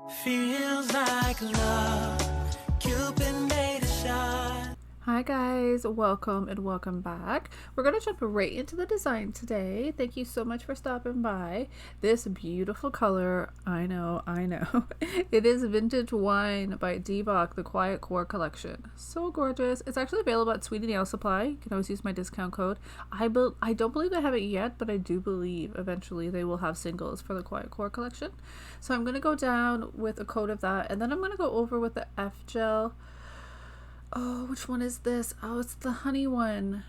Feels like love, Cupid made a shot. Hi guys, welcome and welcome back. We're going to jump right into the design today. Thank you so much for stopping by. This beautiful color, I know. It is Vintage Wine by Debach, the Quiet Core Collection. So gorgeous. It's actually available at Sweetie Nail Supply. You can always use my discount code. I don't believe they have it yet, but I do believe eventually they will have singles for the Quiet Core Collection. So I'm going to go down with a coat of that, and then I'm going to go over with the F Gel. Oh, which one is this? Oh, it's the honey one.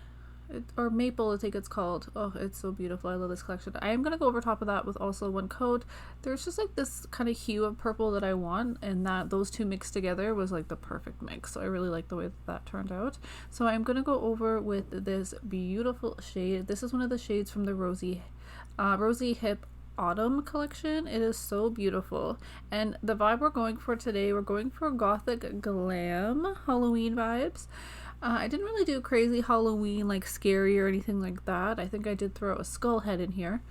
Or maple, I think it's called. Oh, it's so beautiful. I love this collection. I am going to go over top of that with also one coat. There's just like this kind of hue of purple that I want, and that those two mixed together was like the perfect mix. So I really like the way that turned out. So I'm going to go over with this beautiful shade. This is one of the shades from the Rozyhip Autumn Collection. It is so beautiful, and the vibe we're going for today, we're going for Gothic Glam Halloween vibes. I didn't really do crazy Halloween, like scary or anything like that. I think I did throw a skull head in here,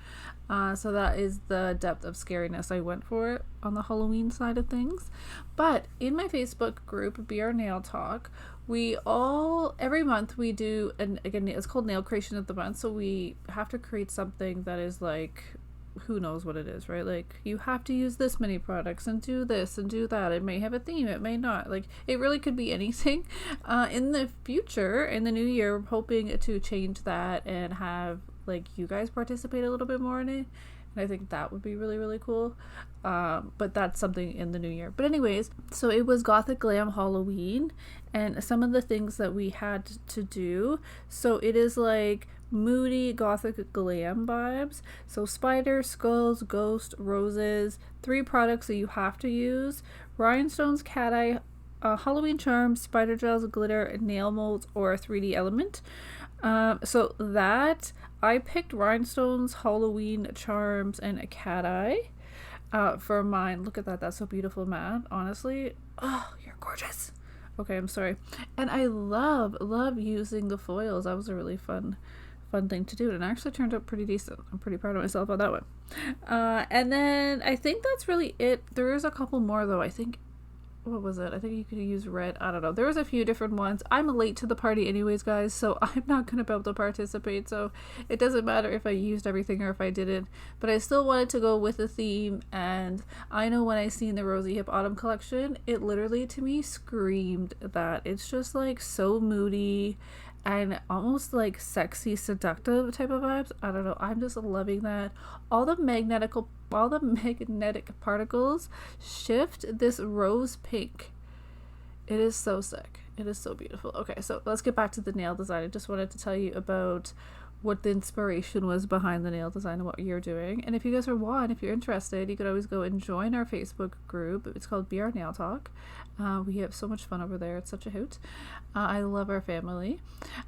so that is the depth of scariness I went for it on the Halloween side of things. But in my Facebook group, BR Nail Talk, every month we do, and again, it's called Nail Creation of the Month, so we have to create something that is like, who knows what it is, right? Like, you have to use this many products and do this and do that. It may have a theme, it may not. Like, it really could be anything. In the future, in the new year, we're hoping to change that and have like you guys participate a little bit more in it. And I think that would be really, really cool. But that's something in the new year. But anyways, so it was Gothic Glam Halloween, and some of the things that we had to do. So it is like Moody Gothic Glam vibes. So spiders, skulls, ghost, roses, 3 products that you have to use: rhinestones, cat eye, Halloween charms, spider gels, glitter, nail molds, or a 3D element. So that I picked rhinestones, Halloween charms, and a cat eye for mine. Look at that. That's so beautiful, Matt. Honestly, oh, you're gorgeous. Okay, I'm sorry. And I love using the foils. That was a really fun thing to do, and it actually turned out pretty decent. I'm pretty proud of myself on that one. And then I think that's really it. There is a couple more though. I think, what was it? I think you could use red. I don't know. There was a few different ones. I'm late to the party anyways, guys, so I'm not going to be able to participate, so it doesn't matter if I used everything or if I didn't, but I still wanted to go with the theme. And I know when I seen the Rozyhip Autumn Collection, it literally to me screamed that. It's just like so moody and almost like sexy, seductive type of vibes. I don't know. I'm just loving that. All the magnetic particles shift this rose pink. It is so sick. It is so beautiful. Okay, so let's get back to the nail design. I just wanted to tell you about what the inspiration was behind the nail design and what you're doing. And if you guys are if you're interested, you could always go and join our Facebook group. It's called BR Nail Talk. We have so much fun over there. It's such a hoot. I love our family.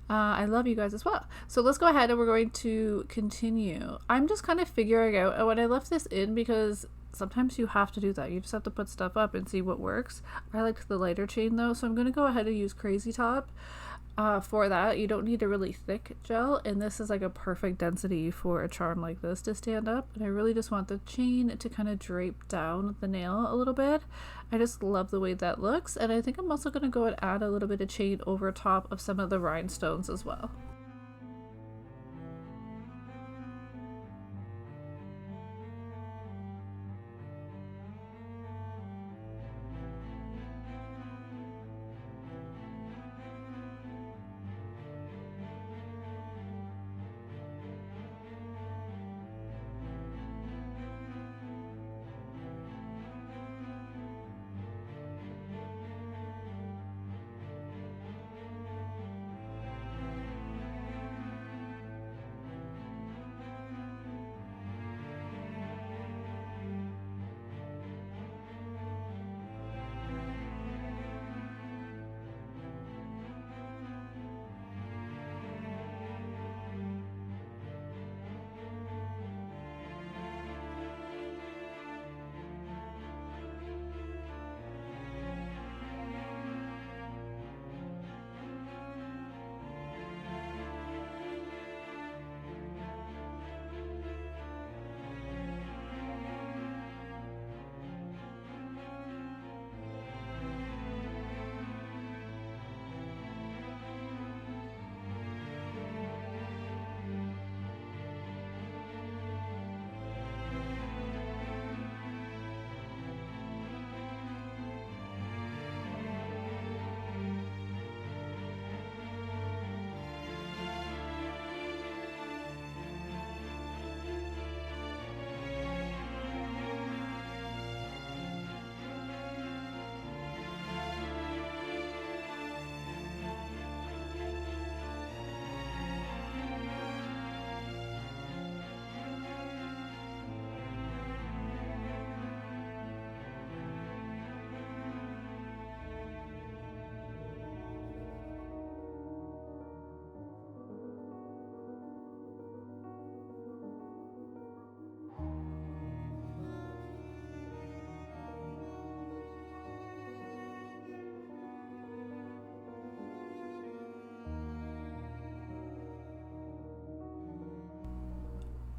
I love you guys as well. So let's go ahead and we're going to continue. I'm just kind of figuring out, and when I left this in, because sometimes you have to do that. You just have to put stuff up and see what works. I like the lighter chain though, so I'm going to go ahead and use Crazy Top. For that, you don't need a really thick gel, and this is like a perfect density for a charm like this to stand up. And I really just want the chain to kind of drape down the nail a little bit. I just love the way that looks, and I think I'm also going to go and add a little bit of chain over top of some of the rhinestones as well.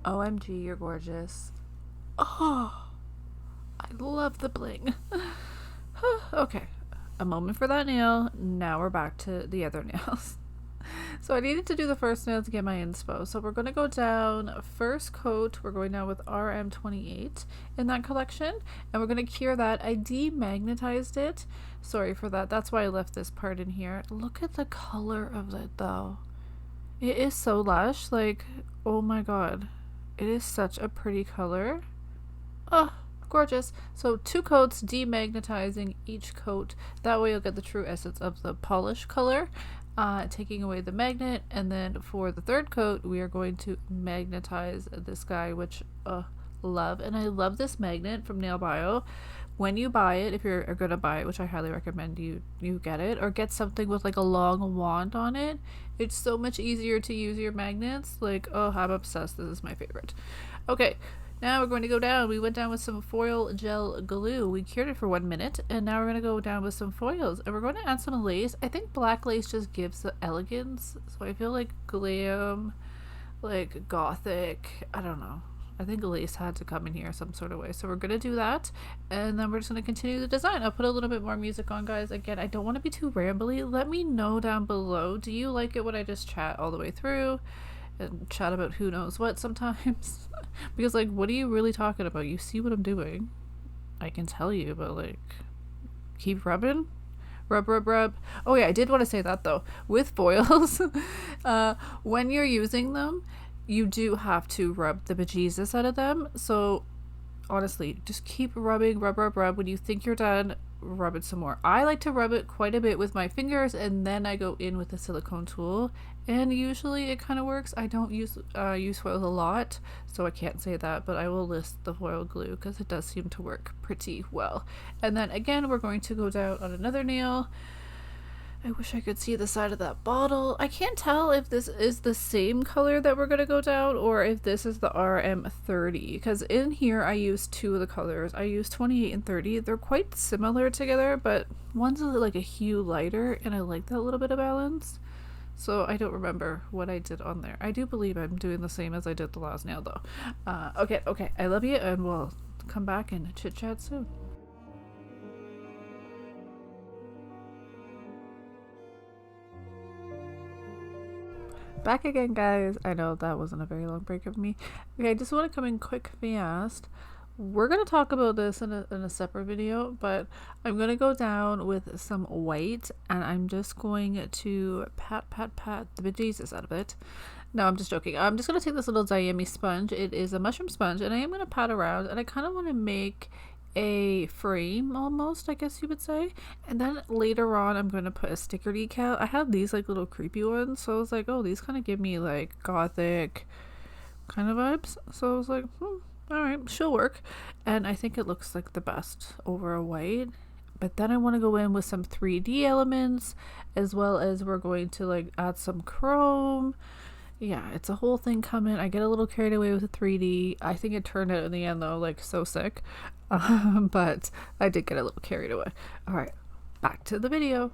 OMG, you're gorgeous. Oh, I love the bling. Okay, a moment for that nail. Now we're back to the other nails. So I needed to do the first nail to get my inspo. So we're going to go down first coat. We're going down with RM28 in that collection. And we're going to cure that. I demagnetized it. Sorry for that. That's why I left this part in here. Look at the color of it though. It is so lush. Like, oh my god. It is such a pretty color. Oh, gorgeous. So 2 coats, demagnetizing each coat. That way you'll get the true essence of the polish color. Taking away the magnet, and then for the 3rd coat we are going to magnetize this guy, which love. And I love this magnet from Nail Bio. When you buy it, if you're gonna buy it, which I highly recommend you get it, or get something with like a long wand on it, it's so much easier to use your magnets. Like, oh, I'm obsessed. This is my favorite. Okay, now we're going to go down. We went down with some foil gel glue. We cured it for 1 minute, and now we're going to go down with some foils, and we're going to add some lace. I think black lace just gives the elegance, so I feel like glam, like gothic, I don't know. I think lace had to come in here some sort of way. So we're going to do that, and then we're just going to continue the design. I'll put a little bit more music on, guys. Again, I don't want to be too rambly. Let me know down below. Do you like it when I just chat all the way through and chat about who knows what sometimes? Because, like, what are you really talking about? You see what I'm doing. I can tell you, but, like, keep rubbing. Rub, rub, rub. Oh, yeah, I did want to say that, though. With foils, when you're using them, you do have to rub the bejesus out of them. So, honestly, just keep rubbing, rub, rub, rub. When you think you're done, rub it some more. I like to rub it quite a bit with my fingers, and then I go in with the silicone tool, and usually it kind of works. I don't use foils a lot, so I can't say that, but I will list the foil glue because it does seem to work pretty well. And then again, we're going to go down on another nail. I wish I could see the side of that bottle. I can't tell if this is the same color that we're going to go down or if this is the RM30, because in here I used 2 of the colors. I used 28 and 30. They're quite similar together, but one's like a hue lighter, and I like that little bit of balance. So I don't remember what I did on there. I do believe I'm doing the same as I did the last nail though. Okay, I love you, and we'll come back and chit chat soon. Back again, guys. I know that wasn't a very long break of me. Okay, I just want to come in quick fast. We're going to talk about this in a separate video, but I'm going to go down with some white, and I'm just going to pat the bejesus out of it. No, I'm just joking. I'm just going to take this little Diami sponge. It is a mushroom sponge, and I am going to pat around, and I kind of want to make a frame almost, I guess you would say. And then later on I'm going to put a sticker decal. I have these like little creepy ones, so I was like, oh, these kind of give me like gothic kind of vibes. So I was like, alright, she'll work. And I think it looks like the best over a white. But then I want to go in with some 3D elements, as well as we're going to like add some chrome. Yeah, it's a whole thing coming. I get a little carried away with the 3D. I think it turned out in the end though like so sick. But I did get a little carried away. Alright, back to the video.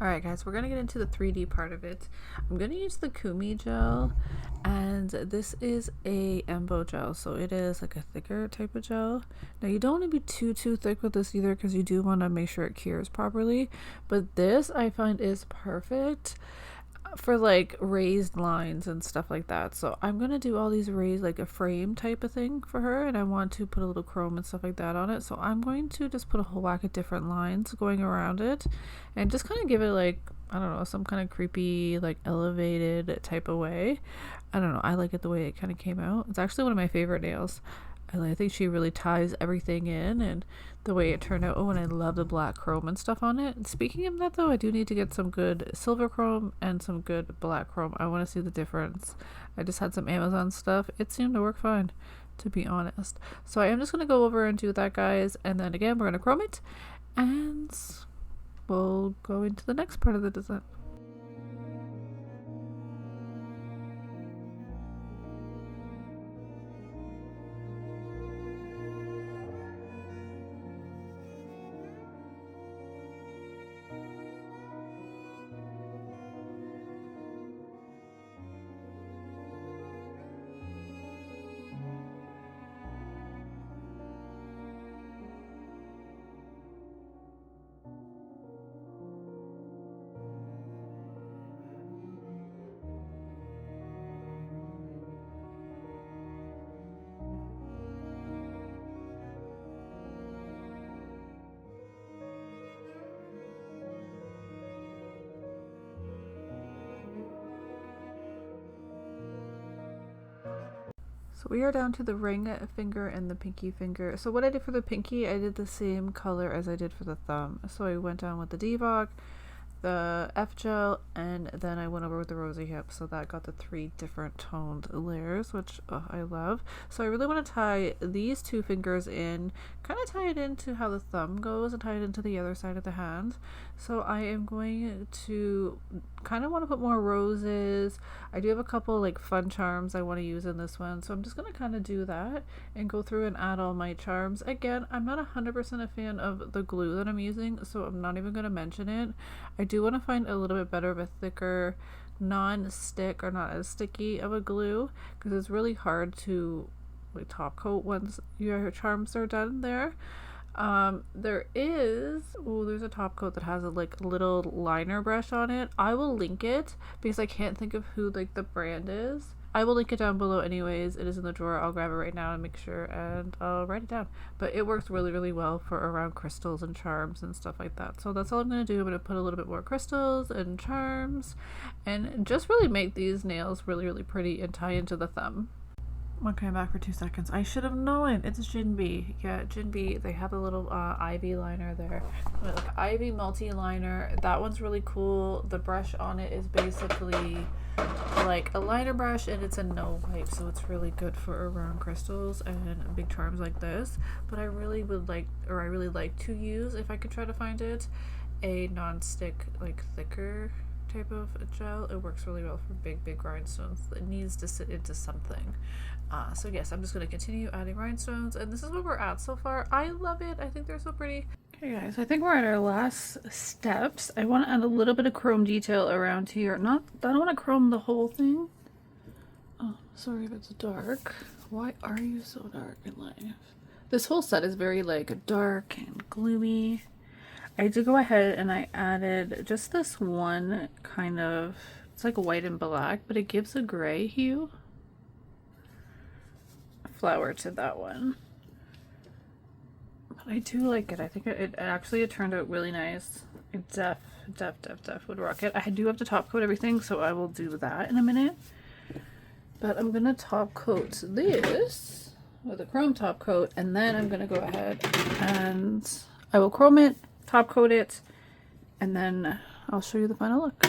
Alright guys, we're going to get into the 3D part of it. I'm going to use the Kumi gel, and this is a Embo gel, so it is like a thicker type of gel. Now you don't want to be too thick with this either, because you do want to make sure it cures properly, but this I find is perfect. for like raised lines and stuff like that. So I'm gonna do all these raised, like a frame type of thing for her, and I want to put a little chrome and stuff like that on it. So I'm going to just put a whole whack of different lines going around it and just kind of give it like, I don't know, some kind of creepy, like elevated type of way. I don't know, I like it the way it kind of came out. It's actually one of my favorite nails. I think she really ties everything in, and the way it turned out. Oh, and I love the black chrome and stuff on it. And speaking of that though, I do need to get some good silver chrome and some good black chrome. I want to see the difference. I just had some Amazon stuff. It seemed to work fine, to be honest. So I am just going to go over and do that, guys. And then again, we're going to chrome it, and we'll go into the next part of the design. So we are down to the ring finger and the pinky finger. So what I did for the pinky, I did the same color as I did for the thumb. So I went down with the Divock, the F gel, and then I went over with the Rozyhip. So that got the 3 different toned layers, which I love. So I really want to tie these 2 fingers in, kind of tie it into how the thumb goes and tie it into the other side of the hand. So I am going to kind of want to put more roses. I do have a couple like fun charms I want to use in this one, so I'm just going to kind of do that and go through and add all my charms. Again, I'm not 100% a fan of the glue that I'm using, so I'm not even going to mention it. I do want to find a little bit better of a thicker non-stick or not as sticky of a glue, because it's really hard to like top coat once your charms are done there. There's a top coat that has a like little liner brush on it. I will link it because I can't think of who like the brand is. I will link it down below anyways. It is in the drawer. I'll grab it right now and make sure, and I'll write it down. But it works really, really well for around crystals and charms and stuff like that. So that's all I'm going to do. I'm going to put a little bit more crystals and charms and just really make these nails really, really pretty and tie into the thumb. Okay, I'm back for 2 seconds. I should have known. It's Jinbi. Yeah, Jinbi. They have a little ivy liner there. Like ivy multi-liner. That one's really cool. The brush on it is basically like a liner brush, and it's a no wipe, so it's really good for around crystals and big charms like this. But I really like to use, if I could try to find it, a non-stick, like thicker type of gel. It works really well for big rhinestones. It needs to sit into something. So yes, I'm just going to continue adding rhinestones, and this is what we're at so far. I love it. I think they're so pretty. Okay guys, I think we're at our last steps. I want to add a little bit of chrome detail around here. I don't want to chrome the whole thing. Oh, sorry if it's dark. Why are you so dark in life? This whole set is very like dark and gloomy. I did go ahead and I added just this one kind of, it's like white and black, but it gives a gray hue flower to that one. But I do like it. I think it actually turned out really nice. It def would rock it. I do have to top coat everything, so I will do that in a minute. But I'm gonna top coat this with a chrome top coat, and then I'm gonna go ahead and I will chrome it, top coat it, and then I'll show you the final look.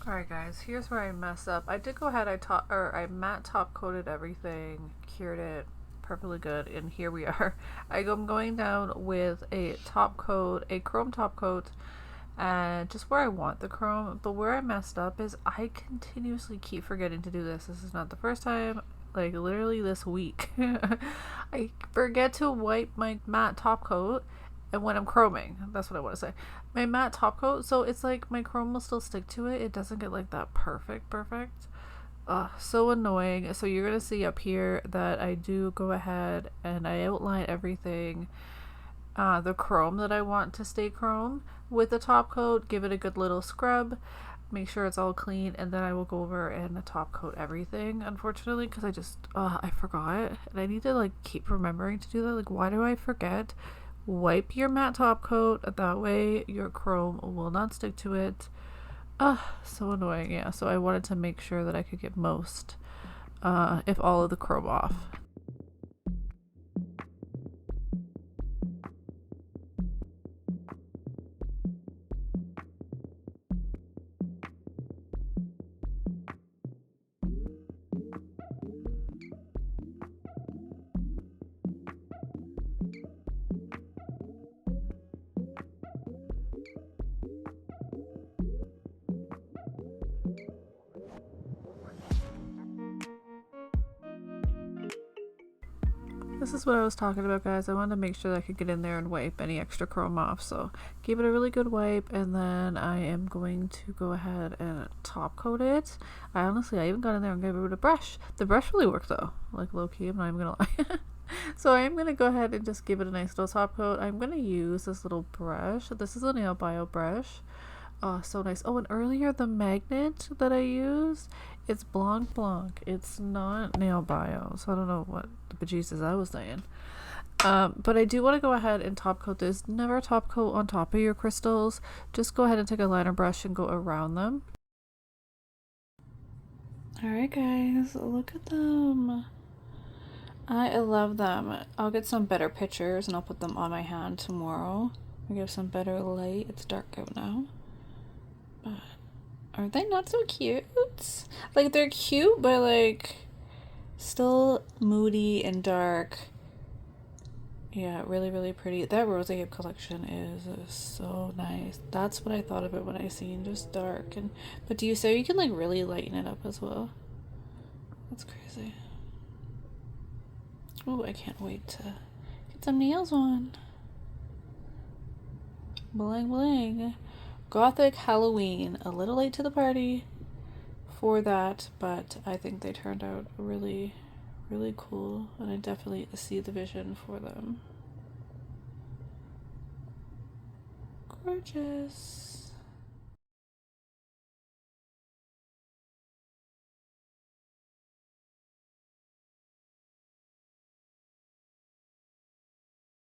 Alright guys, here's where I messed up. I did go ahead, I matte top coated everything, cured it perfectly good, and here we are. I'm going down with a top coat, a chrome top coat, and just where I want the chrome. But where I messed up is I continuously keep forgetting to do this. This is not the first time, like literally this week. I forget to wipe my matte top coat, and when I'm chroming, that's what I want to say, my matte top coat, so it's like my chrome will still stick to it. It doesn't get like that perfect. So annoying. So you're gonna see up here that I do go ahead and I outline everything, the chrome that I want to stay chrome with the top coat, give it a good little scrub, make sure it's all clean, and then I will go over and top coat everything, unfortunately, because I forgot, and I need to like keep remembering to do that. Like, why do I forget? Wipe your matte top coat, that way your chrome will not stick to it. So annoying. Yeah, so I wanted to make sure that I could get most, if all of the chrome off. This is what I was talking about, guys. I wanted to make sure that I could get in there and wipe any extra chrome off. So give it a really good wipe, and then I am going to go ahead and top coat it. I even got in there and gave it a brush. The brush really worked though, like low key, I'm not even gonna lie. So I am gonna go ahead and just give it a nice little top coat. I'm gonna use this little brush. This is a Nail Bio brush. Oh, so nice. Oh, and earlier the magnet that I used, it's Blanc Blanc. It's not Nail Bio, so I don't know what the bejesus I was saying. But I do want to go ahead and top coat this. Never top coat on top of your crystals. Just go ahead and take a liner brush and go around them. Alright guys, look at them. I love them. I'll get some better pictures and I'll put them on my hand tomorrow. I give some better light. It's dark out now. But are they not so cute? Like, they're cute, but like still moody and dark. Yeah, really, really pretty. That Rozyhip collection is so nice. That's what I thought of it when I seen just dark. But do you say you can like really lighten it up as well? That's crazy. Oh, I can't wait to get some nails on. Bling bling. Gothic Halloween. A little late to the party for that, but I think they turned out really, really cool, and I definitely see the vision for them. Gorgeous.